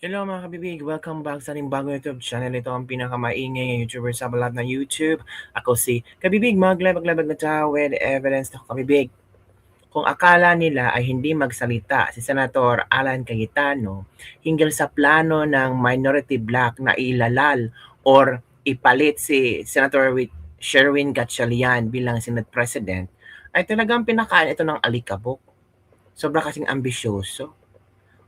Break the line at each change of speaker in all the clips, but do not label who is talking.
Hello mga kabibig, welcome back sa ating bagong YouTube channel. Ito ang pinakamaingay ng YouTuber sa balat ng YouTube. Ako si Kabibig, maglabag-labag na tayo with evidence na kabibig. Kung akala nila ay hindi magsalita si Senator Alan Cayetano hinggil sa plano ng minority bloc na ilalal or ipalit si Senator Sherwin Gatchalian bilang Senate President, ay talagang pinakain ito ng alikabok. Sobra kasing ambisyoso.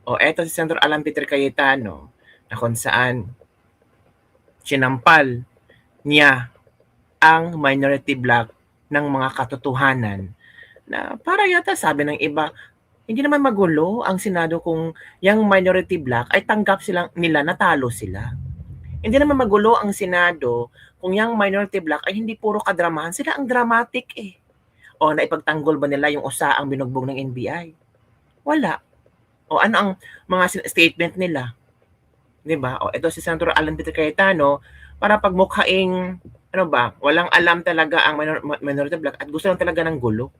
O eto si Senator Alan Peter Cayetano na kung saan sinampal niya ang minority bloc ng mga katotohanan na para yata sabi ng iba, hindi naman magulo ang Senado kung yung minority bloc ay tanggap silang nila natalo sila. Hindi naman magulo ang Senado kung yung minority bloc ay hindi puro kadramahan, sila ang dramatic eh. O naipagtanggol ba nila yung usaang binugbog ng NBI? Wala. O ano ang mga statement nila? 'Di ba? O ito si Senator Alan Peter Cayetano para pagmukhaing ano ba, walang alam talaga ang minority bloc at gusto lang talaga ng gulo.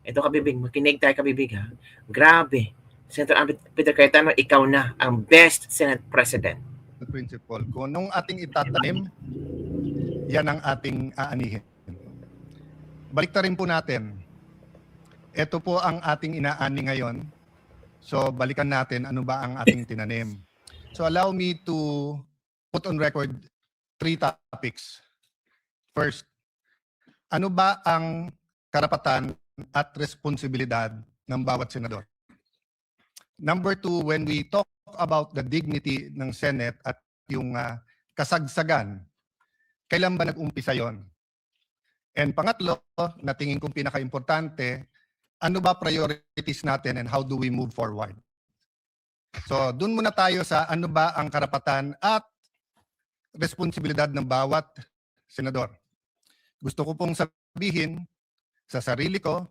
Ito kabibig, makinig tayo kabibig ha. Grabe. Senator Alan Peter Cayetano, ikaw na ang best Senate President.
Principle. Kung nung ating itatanim, yan ang ating aanihin. Balik rin po natin. Ito po ang ating inaani ngayon. So balikan natin ano ba ang ating tinanim. So allow me to put on record 3 topics. First, ano ba ang karapatan at responsibilidad ng bawat senador? Number 2, when we talk about the dignity ng Senate at yung kasagsagan, kailan ba nag-umpisa yon? And pangatlo, na tingin kong pinaka-importante, ano ba priorities natin and how do we move forward? So, dun muna tayo sa ano ba ang karapatan at responsibilidad ng bawat senador. Gusto ko pong sabihin sa sarili ko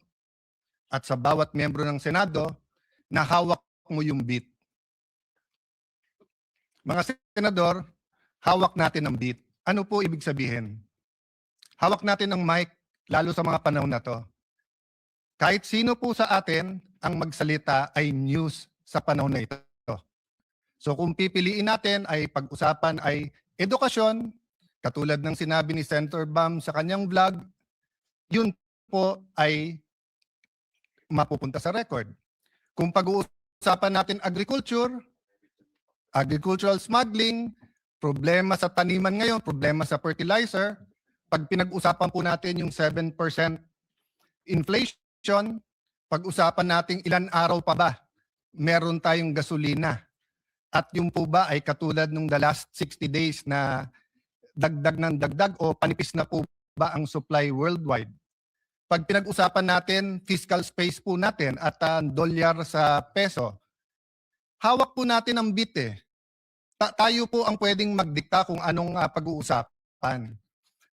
at sa bawat miyembro ng Senado na hawak mo yung beat. Mga senador, hawak natin ang beat. Ano po ibig sabihin? Hawak natin ang mic, lalo sa mga panahon na to. Kahit sino po sa atin ang magsalita ay news sa panahon na ito. So kung pipiliin natin ay pag-usapan ay edukasyon, katulad ng sinabi ni Senator Bam sa kanyang vlog, yun po ay mapupunta sa record. Kung pag-uusapan natin agriculture, agricultural smuggling, problema sa taniman ngayon, problema sa fertilizer, pag pinag-usapan po natin yung 7% inflation, pag-usapan natin ilan araw pa ba meron tayong gasolina. At yung po ba ay katulad nung the last 60 days na dagdag ng dagdag o panipis na po ba ang supply worldwide? Pag pinag-usapan natin fiscal space po natin at dolyar sa peso, hawak po natin ang beat eh. Tayo po ang pwedeng magdikta kung anong pag-uusapan.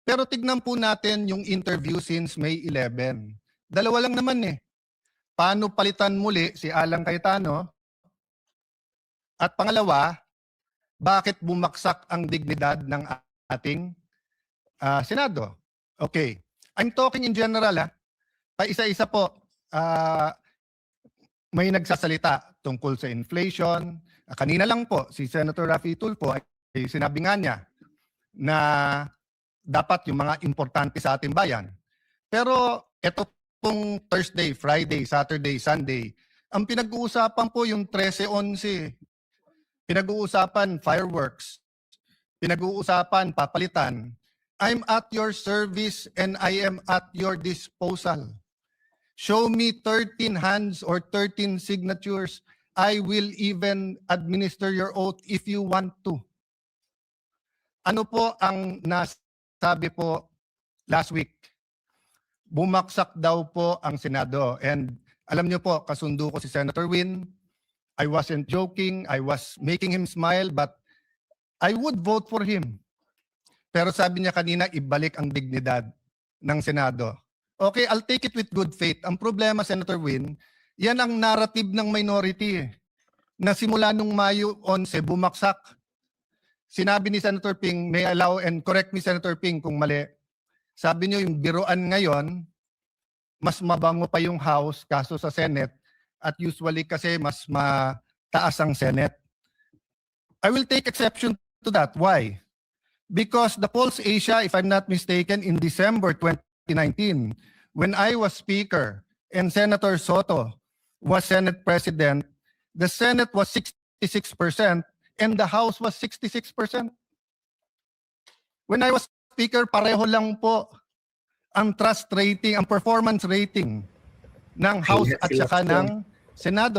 Pero tignan po natin yung interview since May 11. Dalawa lang naman eh. Paano palitan muli si Alan Cayetano? At pangalawa, bakit bumaksak ang dignidad ng ating Senado? Okay. I'm talking in general. Paisa-isa po, may nagsasalita tungkol sa inflation. Kanina lang po, si Senator Raffy Tulfo ay sinabi nga niya na dapat yung mga importante sa ating bayan. Pero ito pong Thursday, Friday, Saturday, Sunday, ang pinag-uusapan po yung 13-11. Pinag-uusapan fireworks. Pinag-uusapan papalitan. I'm at your service and I am at your disposal. Show me 13 hands or 13 signatures. I will even administer your oath if you want to. Ano po ang nasabi po last week? Bumaksak daw po ang Senado. And alam niyo po, kasundo ko si Senator Win. I wasn't joking. I was making him smile, but I would vote for him. Pero sabi niya kanina, ibalik ang dignidad ng Senado. Okay, I'll take it with good faith. Ang problema, Senator Win, yan ang narrative ng minority na simula nung Mayo 11, bumaksak. Sinabi ni Senator Ping, may allow and correct me Senator Ping kung mali. Sabi niyo yung biruan ngayon, mas mabango pa yung House kaso sa Senate at usually kasi mas mataas ang Senate. I will take exception to that. Why? Because the Pulse Asia, if I'm not mistaken, in December 2019, when I was Speaker and Senator Soto was Senate President, the Senate was 66% and the House was 66%. When I was Speaker, pareho lang po ang trust rating, ang performance rating ng House at saka ng Senado.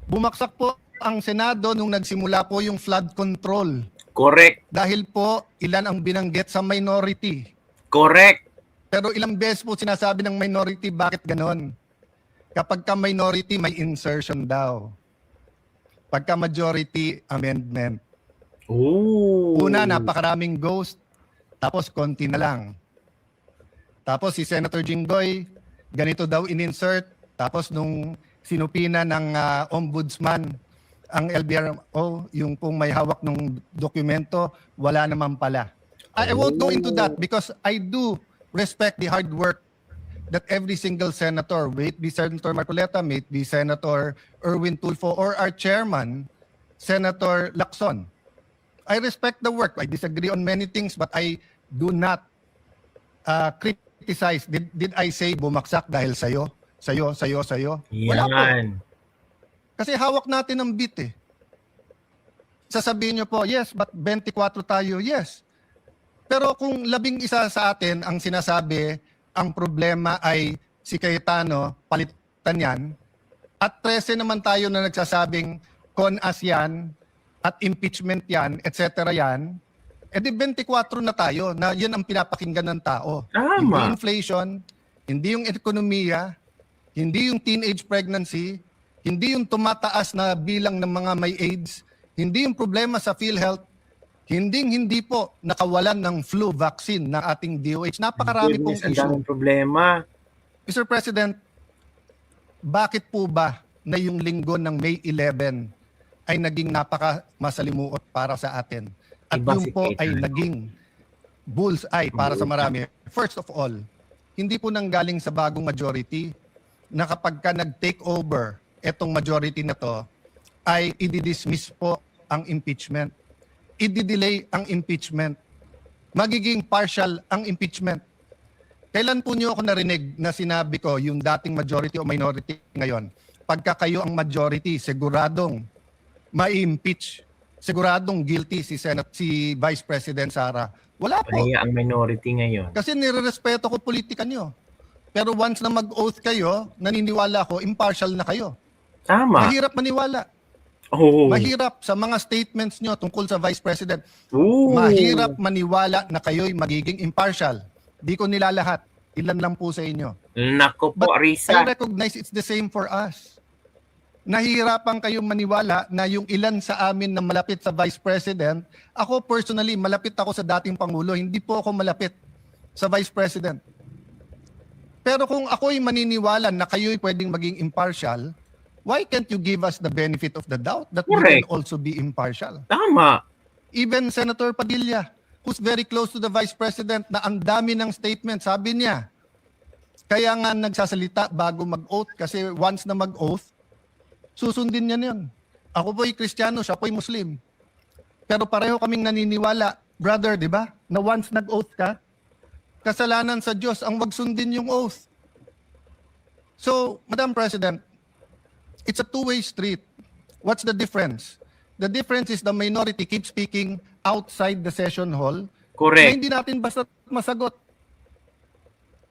Bumaksak po ang Senado nung nagsimula po yung flood control.
Correct.
Dahil po, ilan ang binanggit sa minority.
Correct.
Pero ilang beses po sinasabi ng minority, bakit ganon? Kapag ka minority, may insertion daw. Pagka majority, amendment.
Ooh.
Una, napakaraming ghost, tapos konti na lang. Tapos si Senator Jinggoy, ganito daw in-insert, tapos nung sinupina ng ombudsman, ang LBRO, yung pong may hawak ng dokumento, wala naman pala. I won't go into that because I do respect the hard work that every single senator, may it be Senator Marcoleta, may it be Senator Erwin Tulfo, or our chairman, Senator Lacson. I respect the work. I disagree on many things, but I do not criticize. Did I say bumaksak dahil sa'yo? Sa'yo? Wala po.
Yan.
Kasi hawak natin ang bit eh. Sasabihin nyo po, yes, but 24 tayo, yes. Pero kung 11 sa atin ang sinasabi, ang problema ay si Cayetano, palitan yan, at 13 naman tayo na nagsasabing con-as yan, at impeachment yan, etc. yan, edi 24 na tayo na yan ang pinapakinggan ng tao.
Tama.
Hindi inflation, hindi yung ekonomiya, hindi yung teenage pregnancy, hindi yung tumataas na bilang ng mga may AIDS, hindi yung problema sa PhilHealth, hindi po nakawalan ng flu vaccine ng ating DOH. Napakarami pong
Ang
issue.
daming problema.
Mr. President, bakit po ba na yung linggo ng May 11 ay naging napaka-masalimuot para sa atin? At
Iba
yung
si
po
Cayetano.
ay naging bullseye para sa marami. First of all, hindi po nanggaling sa bagong majority na kapag ka nag-take over etong majority na to, ay i-dismiss po ang impeachment. I-delay ang impeachment. Magiging partial ang impeachment. Kailan po niyo ako narinig na sinabi ko yung dating majority o minority ngayon? Pagka kayo ang majority, siguradong ma-impeach. Siguradong guilty si Vice President Sara. Wala po.
Kaya ang minority ngayon.
Kasi nirerespeto ko politika niyo. Pero once na mag-oath kayo, naniniwala ko, impartial na kayo.
Tama.
Mahirap maniwala.
Oh.
Mahirap sa mga statements nyo tungkol sa Vice President.
Ooh.
Mahirap maniwala na kayo'y magiging impartial. Di ko nilalahat. Ilan lang po sa inyo.
Nako po,
But
Risa.
I recognize it's the same for us. Nahihirapan kayong maniwala na yung ilan sa amin na malapit sa Vice President, ako personally, malapit ako sa dating Pangulo. Hindi po ako malapit sa Vice President. Pero kung ako'y maniniwala na kayo'y pwedeng maging impartial, why can't you give us the benefit of the doubt that we
Correct.
can also be impartial?
Tama.
Even Senator Padilla, who's very close to the Vice President, na ang dami ng statement, sabi niya, kaya nga nagsasalita bago mag-oath kasi once na mag-oath, susundin niya yun. Ako po'y Kristiyano, siya po'y Muslim. Pero pareho kaming naniniwala, brother, di ba? Na once nag-oath ka, kasalanan sa Diyos ang magsundin yung oath. So, Madam President, it's a two-way street. What's the difference? The difference is the minority keeps speaking outside the session hall. Na
Correct.
hindi natin basta masagot.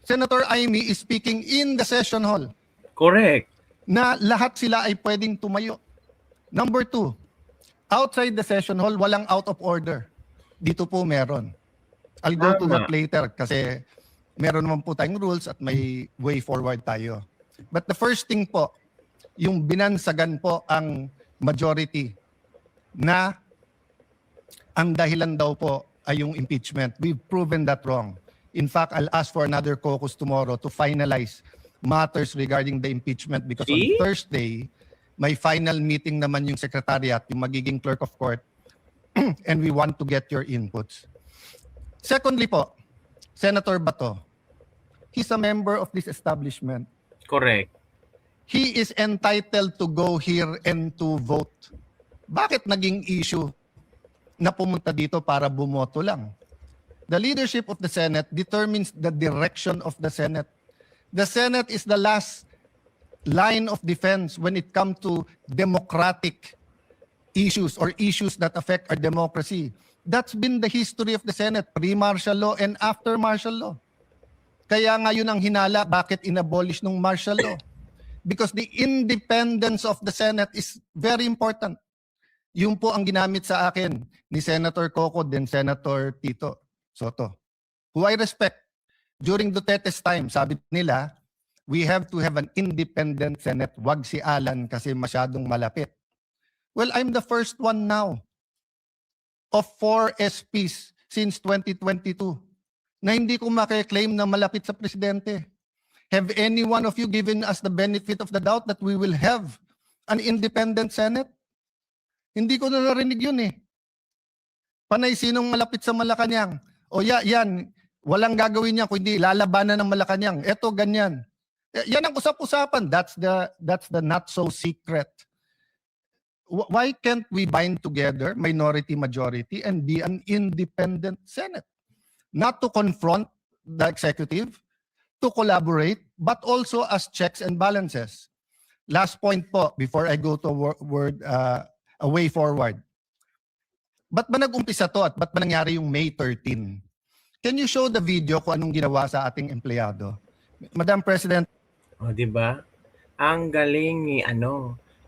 Senator Amy is speaking in the session hall
Correct.
na lahat sila ay pwedeng tumayo. Number 2, outside the session hall, walang out of order. Dito po meron. I'll go to that
Tama.
later kasi meron naman po tayong rules at may way forward tayo. But the first thing po, yung binansagan po ang majority na ang dahilan daw po ay yung impeachment. We've proven that wrong. In fact, I'll ask for another caucus tomorrow to finalize matters regarding the impeachment because
See?
on Thursday, may final meeting naman yung secretariat, yung magiging clerk of court, and we want to get your inputs. Secondly po, Senator Bato, he's a member of this establishment.
Correct.
He is entitled to go here and to vote. bakit naging issue na pumunta dito para bumoto lang? The leadership of the Senate determines the direction of the Senate. The Senate is the last line of defense when it comes to democratic issues or issues that affect our democracy. That's been the history of the Senate, pre-martial law and after martial law. Kaya ngayon ang hinala, bakit inabolish ng martial law? Because the independence of the Senate is very important. Yun po ang ginamit sa akin ni Senator Coco then Senator Tito Soto, who I respect. During Duterte's time, sabi nila, we have to have an independent Senate. Wag si Alan kasi masyadong malapit. Well, I'm the first one now of 4 SPs since 2022 na hindi ko makiklaim na malapit sa presidente. Have any one of you given us the benefit of the doubt that we will have an independent Senate? Hindi ko na narinig yun eh. Panay sinong malapit sa Malacanang? O yan, walang gagawin niya kundi lalabanan ng Malacanang. Eto ganyan. Yan ang usap-usapan. That's the not so secret. Why can't we bind together minority majority and be an independent Senate? Not to confront the executive, to collaborate, but also as checks and balances. Last point po before I go to a way forward. Ba't ba nag-umpisa to at ba't ba nangyari yung May 13? Can you show the video kung anong ginawa sa ating empleyado? Madam President.
O, di ba? Ang galing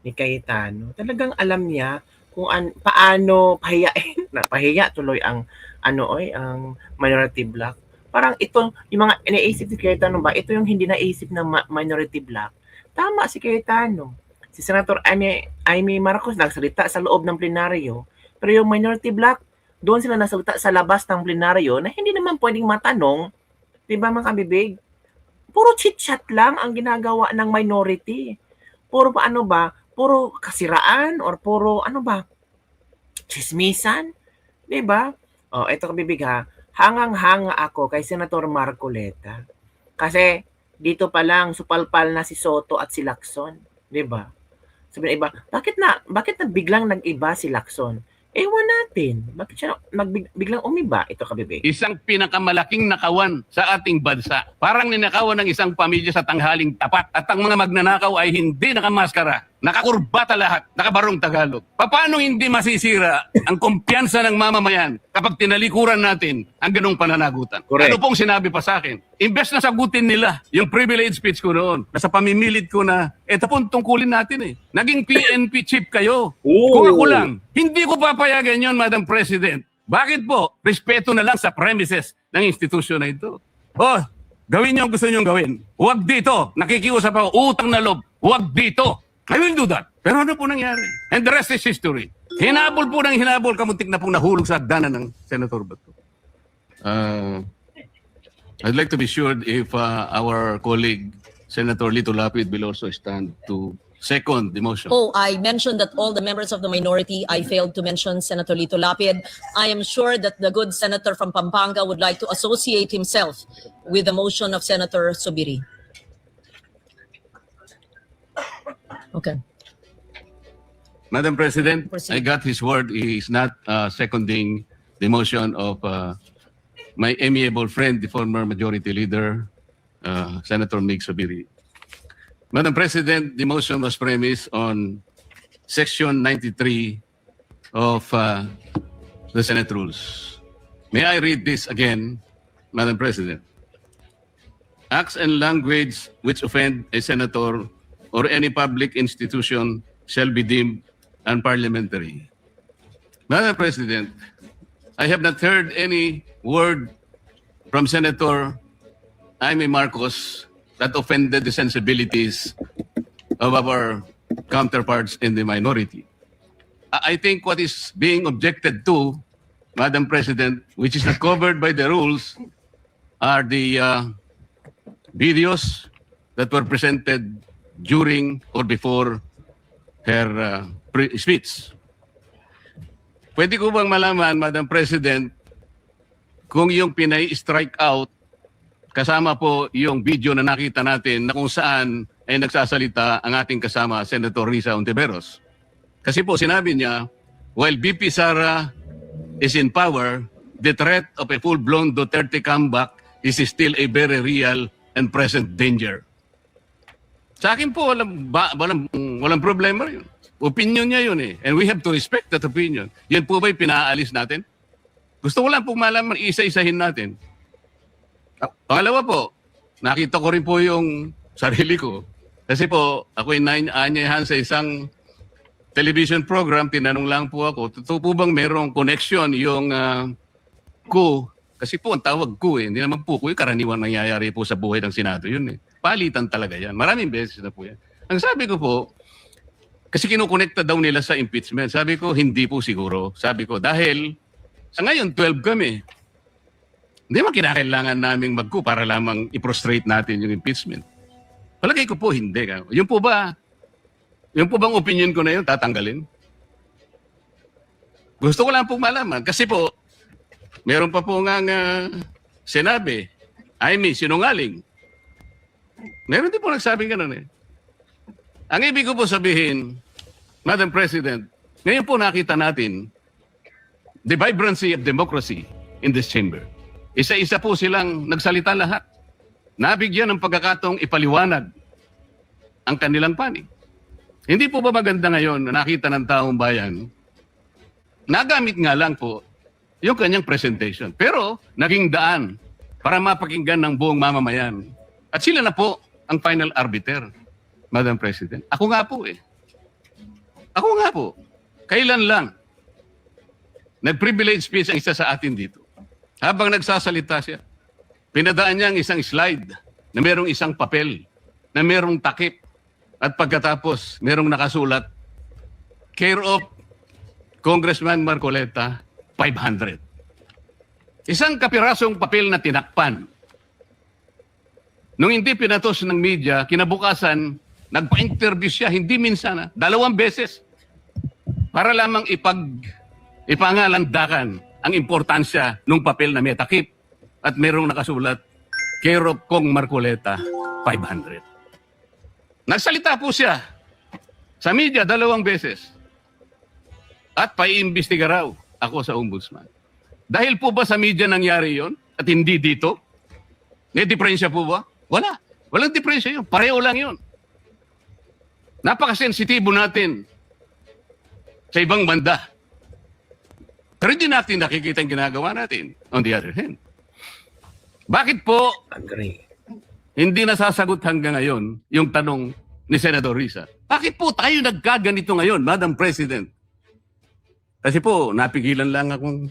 ni Cayetano. Talagang alam niya kung paano pahiyain, pahiya tuloy ang ang minority bloc. Parang ito, yung mga iniisip si Cayetano ba, ito yung hindi naisip ng minority bloc. Tama si Cayetano. Si Senator Amy Marcos nagsalita sa loob ng plenaryo, pero yung minority bloc, doon sila nasalita sa labas ng plenaryo na hindi naman pwedeng matanong, di ba mga kabibig? Puro chit-chat lang ang ginagawa ng minority. Puro puro kasiraan or puro chismisan, di ba? Oh, eto kabibig ha, hangang-hanga ako kay Senator Marcoleta. Kasi dito pa lang supalpal na si Soto at si Lacson, di ba? Sabi ng iba, bakit na biglang nag-iba si Lacson? Ewan natin. Bakit siya biglang umiba? Ito kabibig.
Isang pinakamalaking nakawan sa ating bansa. Parang ninakawan ng isang pamilya sa tanghaling tapat. At ang mga magnanakaw ay hindi nakamaskara. Nakakurbata lahat. Nakabarong Tagalog. Paano hindi masisira ang kumpiyansa ng mamamayan kapag tinalikuran natin ang ganong pananagutan?
Correct.
Ano pong sinabi pa sa akin? Imbes na sagutin nila yung privilege speech ko noon, nasa pamimilit ko na, ito pong tungkulin natin eh. Naging PNP chief kayo. Kung ako lang, hindi ko papayagan yon, Madam President. Bakit po? Respeto na lang sa premises ng institusyon na ito. Oh, gawin niyo ang gusto niyo gawin. Huwag dito. Nakikiusap ako, utang na loob. Huwag dito. I will do that. Pero ano po nangyari? And the rest is history. Hinabol po ng hinabol, kamuntik na pong nahulog sa hagdanan ng Senator Bato. I'd like to be sure if our colleague, Senator Lito Lapid, will also stand to second the motion.
Oh, I mentioned that all the members of the minority, I failed to mention Senator Lito Lapid. I am sure that the good senator from Pampanga would like to associate himself with the motion of Senator Subiri. Okay.
Madam President,
Proceed.
I got his word. He is not seconding the motion of my amiable friend, the former Majority Leader, Senator Mig Subiri. Madam President, the motion was premised on Section 93 of the Senate Rules. May I read this again, Madam President? Acts and language which offend a senator or any public institution shall be deemed unparliamentary. Madam President, I have not heard any word from Senator Amy Marcos that offended the sensibilities of our counterparts in the minority. I think what is being objected to, Madam President, which is not covered by the rules, are the videos that were presented during or before her speech. Pwede ko bang malaman, Madam President, kung yung pinay-strike out, kasama po yung video na nakita natin na kung saan ay nagsasalita ang ating kasama, Senator Risa Ontiveros. Kasi po sinabi niya, while BP Sara is in power, the threat of a full-blown Duterte comeback is still a very real and present danger. Sa akin po, walang problema yun. Opinion niya yun eh. And we have to respect that opinion. Yan po ba'y pinaalis natin? Gusto ko lang po malaman, isa-isahin natin. Pangalawa po, nakita ko rin po yung sarili ko. Kasi po, ako'y naanyayahan sa isang television program, tinanong lang po ako, totoo po bang merong connection yung coup? Kasi po, ang tawag coup eh. Hindi naman po coup, karaniwan nangyayari po sa buhay ng Senado yun eh. Palitan talaga yan. Maraming beses na po yan. Ang sabi ko po, kasi kinukonekta daw nila sa impeachment. Sabi ko, hindi po siguro. Sabi ko, dahil sa ngayon, 12 kami. Hindi man kinakailangan naming mag-coup para lamang i-prostrate natin yung impeachment. Palagay ko po, hindi. Yung po bang opinion ko na yun, tatanggalin? Gusto ko lang po malaman. Kasi po, meron pa po nga sinabi, sinungaling. Meron din po nagsabing gano'n eh. Ang ibig ko po sabihin, Madam President, ngayon po nakita natin the vibrancy of democracy in this chamber. Isa-isa po silang nagsalita lahat. Nabigyan ng pagkakataong ipaliwanag ang kanilang panig. Hindi po ba maganda ngayon na nakita ng taong bayan, nagamit nga lang po yung kanyang presentation. Pero naging daan para mapakinggan ng buong mamamayan. At sila na po ang final arbiter, Madam President. Ako nga po eh. Ako nga po. Kailan lang nag-privilege speech ang isa sa atin dito. Habang nagsasalita siya, pinadaan niya ang isang slide na merong isang papel, na merong takip, at pagkatapos merong nakasulat, care of Congressman Marcoleta, 500. Isang kapirasong papel na tinakpan. Nung hindi pinatos ng media, kinabukasan, nagpa-interview siya, hindi minsan, 2 beses, para lamang ipangalandakan ang importansya ng papel na may takip at merong nakasulat, care of Kong Marcoleta, 500. Nagsalita po siya sa media 2 beses at paiimbestiga raw ako sa ombudsman. Dahil po ba sa media nangyari yon at hindi dito? May diferensya po ba? Wala. Walang diferensya yun. Pareho lang yun. Napakasensitibo natin sa ibang banda. Pero hindi natin nakikita ang ginagawa natin. On the other hand. Bakit po
Agree.
hindi nasasagot hanggang ngayon yung tanong ni Senador Risa? Bakit po tayo nagkaganito ngayon, Madam President? Kasi po, napigilan lang akong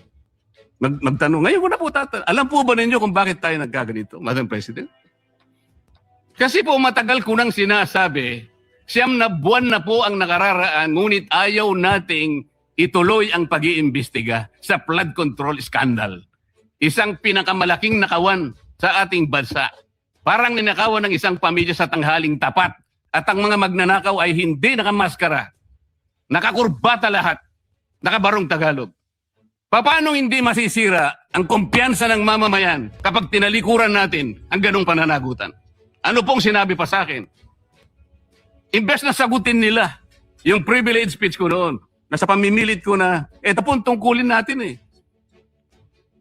magtanong. Ngayon ko na po tatanong. Alam po ba ninyo kung bakit tayo nagkaganito, Madam President? Kasi po matagal ko nang sinasabi, 9 na buwan na po ang nakararaan, ngunit ayaw nating ituloy ang pag-iimbestiga sa flood control scandal. Isang pinakamalaking nakawan sa ating bansa. Parang ninakawan ng isang pamilya sa tanghaling tapat. At ang mga magnanakaw ay hindi nakamaskara. Nakakurbata lahat. Nakabarong Tagalog. Paano hindi masisira ang kumpiyansa ng mamamayan kapag tinalikuran natin ang ganong pananagutan? Ano pong sinabi pa sa akin? Imbes na sagutin nila yung privilege speech ko noon, nasa pamimilit ko na, eto po tungkulin natin eh.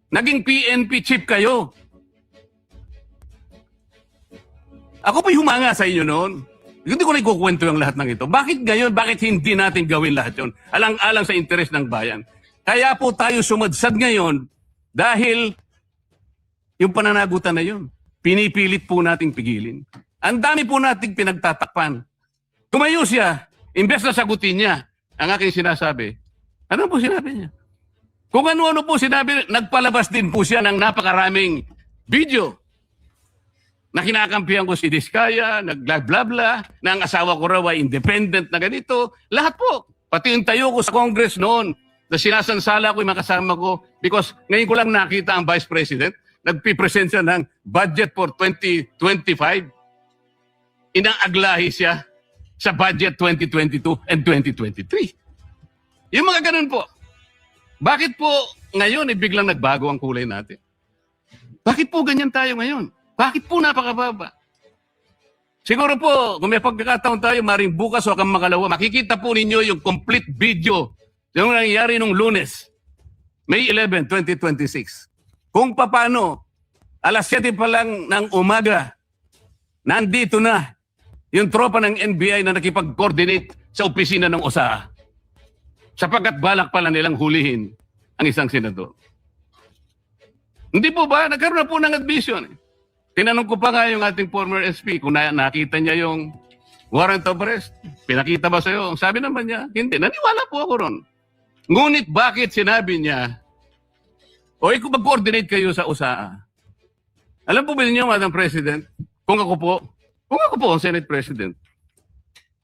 Naging PNP chief kayo. Ako po'y humanga sa inyo noon. Hindi ko na ikukwento yung lahat ng ito. Bakit ngayon? Bakit hindi natin gawin lahat yun? Alang-alang sa interes ng bayan. Kaya po tayo sumadsad ngayon dahil yung pananagutan na yun, pinipilit po nating pigilin. Ang dami po nating pinagtatakpan. Tumayo siya, imbes na sagutin niya ang aking sinasabi. Ano po sinabi niya? Kung ano-ano po sinabi, nagpalabas din po siya ng napakaraming video na kinakampihan ko si Diskaya, nag-blah-blah, na ang asawa ko raw ay independent na ganito. Lahat po. Pati yung tayo ko sa Congress noon, na sinasansala ko yung mga kasama ko, because ngayon ko lang nakita ang Vice President, nagpipresent siya ng budget for 2025. Inaaglahi siya sa budget 2022 and 2023. Yung mga ganun po. Bakit po ngayon biglang nagbago ang kulay natin? Bakit po ganyan tayo ngayon? Bakit po napakababa? Siguro po, kung may pagkakataon tayo, maring bukas o kang makalawa, makikita po ninyo yung complete video yung nangyayari nung Lunes, May 11, 2026. Kung paano, alas 7 pa lang ng umaga, nandito na yung tropa ng NBI na nakipag-coordinate sa opisina ng OSA. Sapagkat balak pala nilang hulihin ang isang senador. Hindi po ba? Nagkaroon na po ng admission. Tinanong ko pa nga yung ating former SP kung nakita niya yung warrant of arrest. Pinakita ba sa'yo? Sabi naman niya, hindi. Naniwala po ako ron. Ngunit bakit sinabi niya, o ikaw mag-coordinate kayo sa USAA? Alam po ba ninyo, Madam President, kung ako po ang Senate President,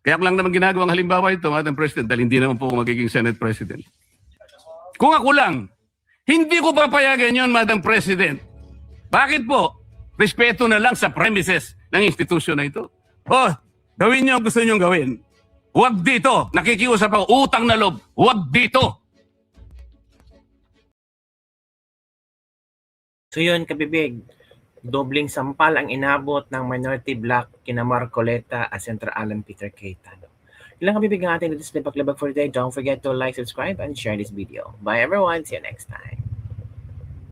kaya ko lang naman ginagawang halimbawa ito, Madam President, dahil hindi naman po ako magiging Senate President. Kung ako lang, hindi ko papayagan yon, Madam President. Bakit po? Respeto na lang sa premises ng institusyon na ito. Oh, gawin niyo ang gusto niyong gawin. Huwag dito. Nakikiusap ako, utang na loob. Huwag dito.
So yun, kabibig, dobling sampal ang inabot ng minority bloc kina Marcoleta at Senator Alan Peter Cayetano. Ilang kabibig ang ating latest na paglabag for today. Don't forget to like, subscribe, and share this video. Bye everyone. See you next time.